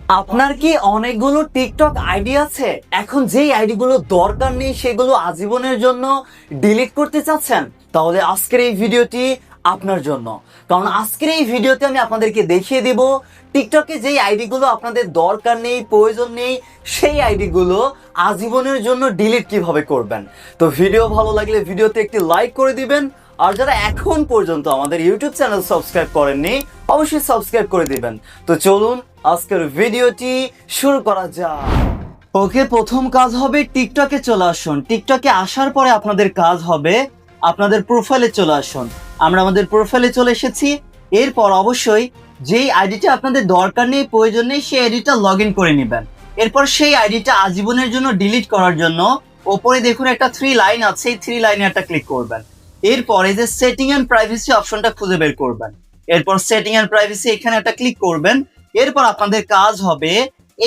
আপনার কি অনেকগুলো টিকটক আইডি আছে? এখন যেই আইডিগুলো দরকার নেই সেগুলো আজীবনের জন্য ডিলিট করতে চাচ্ছেন? তাহলে আজকের এই ভিডিওটি আপনার জন্য। কারণ আজকের এই ভিডিওতে আমি আপনাদেরকে দেখিয়ে দিব টিকটকে যেই আইডিগুলো আপনাদের দরকার নেই, প্রয়োজন নেই, সেই আইডিগুলো আজীবনের জন্য ডিলিট কিভাবে করবেন। তো ভিডিও ভালো লাগলে ভিডিওতে একটি লাইক করে দিবেন, আর যারা এখন পর্যন্ত আমাদের ইউটিউব চ্যানেল সাবস্ক্রাইব করেননি অবশ্যই সাবস্ক্রাইব করে দিবেন। তো চলুন আজকের ভিডিওটি শুরু করা যাক। ওকে, প্রথম কাজ হবে টিকটকে চলে আসুন। টিকটকে আসার পরে আপনাদের কাজ হবে আপনাদের প্রোফাইলে চলে আসুন। আমরা আমাদের প্রোফাইলে চলে এসেছি। এরপর অবশ্যই যেই আইডিটা আপনাদের দরকার নেই, প্রয়োজন নেই, সেই আইডিটা লগ ইন করে নেবেন। এরপর সেই আইডিটা আজীবনের জন্য ডিলিট করার জন্য ওপরে দেখুন একটা 3 লাইন আছে, এই 3 লাইনে একটা ক্লিক করবেন। এরপর এই যে সেটিং এন্ড প্রাইভেসি অপশনটা খুঁজে বের করবেন। এরপর সেটিং এন্ড প্রাইভেসি এখানে একটা ক্লিক করবেন। এরপর আপনাদের কাজ হবে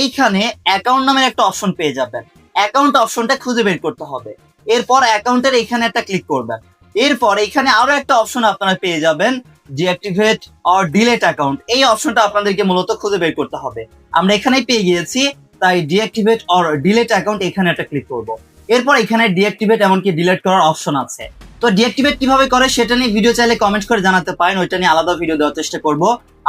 এইখানে অ্যাকাউন্ট নামের একটা অপশন পেয়ে যাবেন। অ্যাকাউন্ট অপশনটা খুঁজে বের করতে হবে। এরপর অ্যাকাউন্টের এখানে একটা ক্লিক করবেন। এরপর এখানে আরো একটা অপশন আপনারা পেয়ে যাবেন, ডিঅ্যাক্টিভেট অর ডিলিট অ্যাকাউন্ট। এই অপশনটা আপনাদেরকে মূলত খুঁজে বের করতে হবে। আমরা এখানেই পেয়ে গিয়েছি, তাই ডিঅ্যাক্টিভেট অর ডিলিট অ্যাকাউন্ট এখানে একটা ক্লিক করব। এরপর এখানে ডিঅ্যাক্টিভেট এমনকি ডিলিট করার অপশন আছে। তো ডিঅ্যাক্টিভেট কিভাবে করে সেটা নিয়ে ভিডিও চাইলে কমেন্ট করে জানাতে পারেন, ওইটা নিয়ে আলাদা ভিডিও দেওয়ার চেষ্টা করব।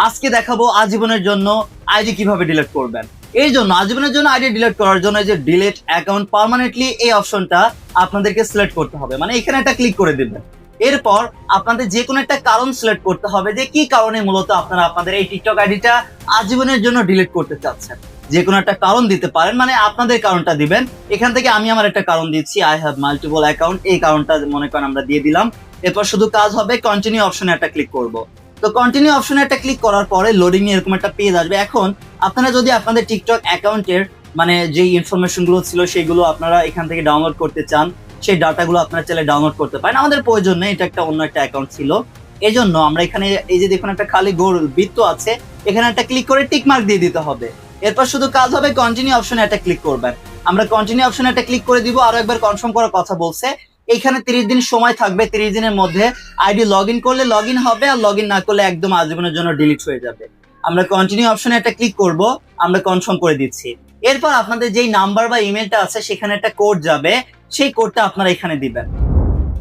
আজকে দেখাবো আজীবনের জন্য আইডি কিভাবে ডিলিট করবেন। এই জন্য আজীবনের জন্য আইডি ডিলিট করার জন্য যে ডিলিট অ্যাকাউন্ট পার্মানেন্টলি এই অপশনটা আপনাদেরকে সিলেক্ট করতে হবে, মানে এখানে একটা ক্লিক করে দিবেন। এরপর আপনাদের যে কোনো একটা কারণ সিলেক্ট করতে হবে যে কি কারণে মূলত আপনারা আপনাদের এই টিকটক আইডিটা আজীবনের জন্য ডিলিট করতে চাচ্ছেন। যে কোনো একটা কারণ দিতে পারেন, মানে আপনাদের কারণটা দিবেন। এখান থেকে আমি আমার একটা কারণ দিচ্ছি, আই হ্যাভ মাল্টিপল অ্যাকাউন্ট, এই কারণটা মনে করেন আমরা দিয়ে দিলাম। এরপর শুধু কাজ হবে কন্টিনিউ অপশনে একটা ক্লিক করব। তো কন্টিনিউ অপশনে একটা ক্লিক করার পরে লোডিং এ এরকম একটা পেজ আসবে। এখন আপনারা যদি আপনাদের টিকটক অ্যাকাউন্টের মানে যে ইনফরমেশন গুলো ছিল সেগুলো আপনারা এখান থেকে ডাউনলোড করতে চান, সেই ডাটাগুলো আপনারা চাইলে ডাউনলোড করতে পারেন। আমাদের প্রয়োজন নেই, এটা একটা অন্য একটা অ্যাকাউন্ট ছিল। এই জন্য আমরা এখানে এই যে দেখুন একটা খালি গোল বৃত্ত আছে, এখানে একটা ক্লিক করে টিক মার্ক দিয়ে দিতে হবে। এরপর শুধু কাজ হবে কন্টিনিউ অপশনে একটা ক্লিক করবেন। আমরা কন্টিনিউ অপশনে একটা ক্লিক করে দিব। আরো একবার কনফার্ম করার কথা বলছে। এখানে 30 দিন সময় থাকবে। 30 দিনের মধ্যে আইডি লগ ইন করলে লগ ইন হবে, আর লগ ইন না করলে একদম আজীবনের জন্য ডিলিট হয়ে যাবে। আমরা কন্টিনিউ অপশনে একটা ক্লিক করব, আমরা কনফার্ম করে দিচ্ছি। এরপর আপনাদের যেই নাম্বার বা ইমেলটা আছে সেখানে একটা কোড যাবে, সেই কোডটা আপনারা এখানে দিবেন।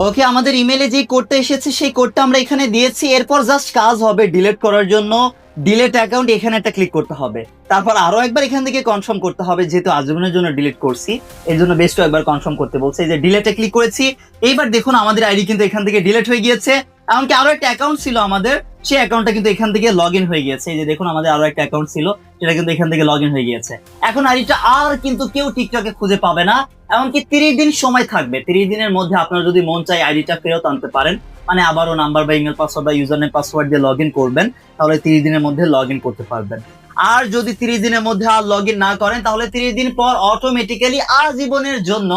ওকে, আমাদের ইমেলে যে কোডটা এসেছে সেই কোডটা আমরা এখানে দিয়েছি। এরপর জাস্ট কাজ হবে ডিলিট করার জন্য ডিলিট অ্যাকাউন্ট এখানে একটা ক্লিক করতে হবে। তারপর আরো একবার এখান থেকে কনফার্ম করতে হবে, যেহেতু আজীবনের জন্য ডিলিট করছি এর জন্য বেশ একবার কনফার্ম করতে বলছে। এই যে ডিলিটে ক্লিক করেছি, এইবার দেখুন আমাদের আইডি কিন্তু এখান থেকে ডিলিট হয়ে গিয়েছে। এমনকি আরো একটা অ্যাকাউন্ট ছিল আমাদের, সেই অ্যাকাউন্টটা কিন্তু এখান থেকে লগ ইন হয়ে গিয়েছে। এই যে দেখুন আমাদের আরো একটা অ্যাকাউন্ট ছিল, সেটা কিন্তু এখান থেকে লগ ইন হয়ে গিয়েছে। এখন আইডিটা আর কিন্তু কেউ টিকটকে খুঁজে পাবে না। এমনকি 30 দিন সময় থাকবে। 30 দিনের মধ্যে আপনারা যদি মন চায় আইডিটা ফেরত আনতে পারেন, মানে আবারও নাম্বার বা ইমেল পাসওয়ার্ড বা ইউজার নেম পাসওয়ার্ড দিয়ে লগ ইন করবেন, তাহলে 30 দিনের মধ্যে লগ ইন করতে পারবেন। আর যদি 30 দিনের মধ্যে আর লগ ইন না করেন, তাহলে 30 দিন পর অটোমেটিক্যালি আজীবনের জন্য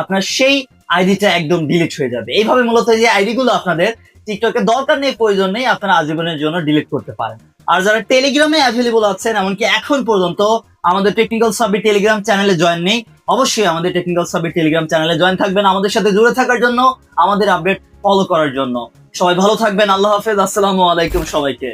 আপনার সেই আইডিটা একদম ডিলিট হয়ে যাবে। এইভাবে মূলত যে আইডিগুলো আপনাদের টিকটকে দরকার নেই, প্রয়োজন নেই, আপনারা আজীবনের জন্য ডিলিট করতে পারেন। আর যারা টেলিগ্রামে অ্যাভেলেবল আছেন, এমনকি এখন পর্যন্ত আমাদের টেকনিক্যাল সাব্বির টেলিগ্রাম চ্যানেলে জয়েন নেই, অবশ্যই আমাদের টেকনিক্যাল সাব্বির টেলিগ্রাম চ্যানেলে জয়েন থাকবেন আমাদের সাথে জুড়ে থাকার জন্য, আমাদের আপডেট ফলো করার জন্য। সবাই ভালো থাকবেন। আল্লাহ হাফেজ। আসসালামু আলাইকুম সবাইকে।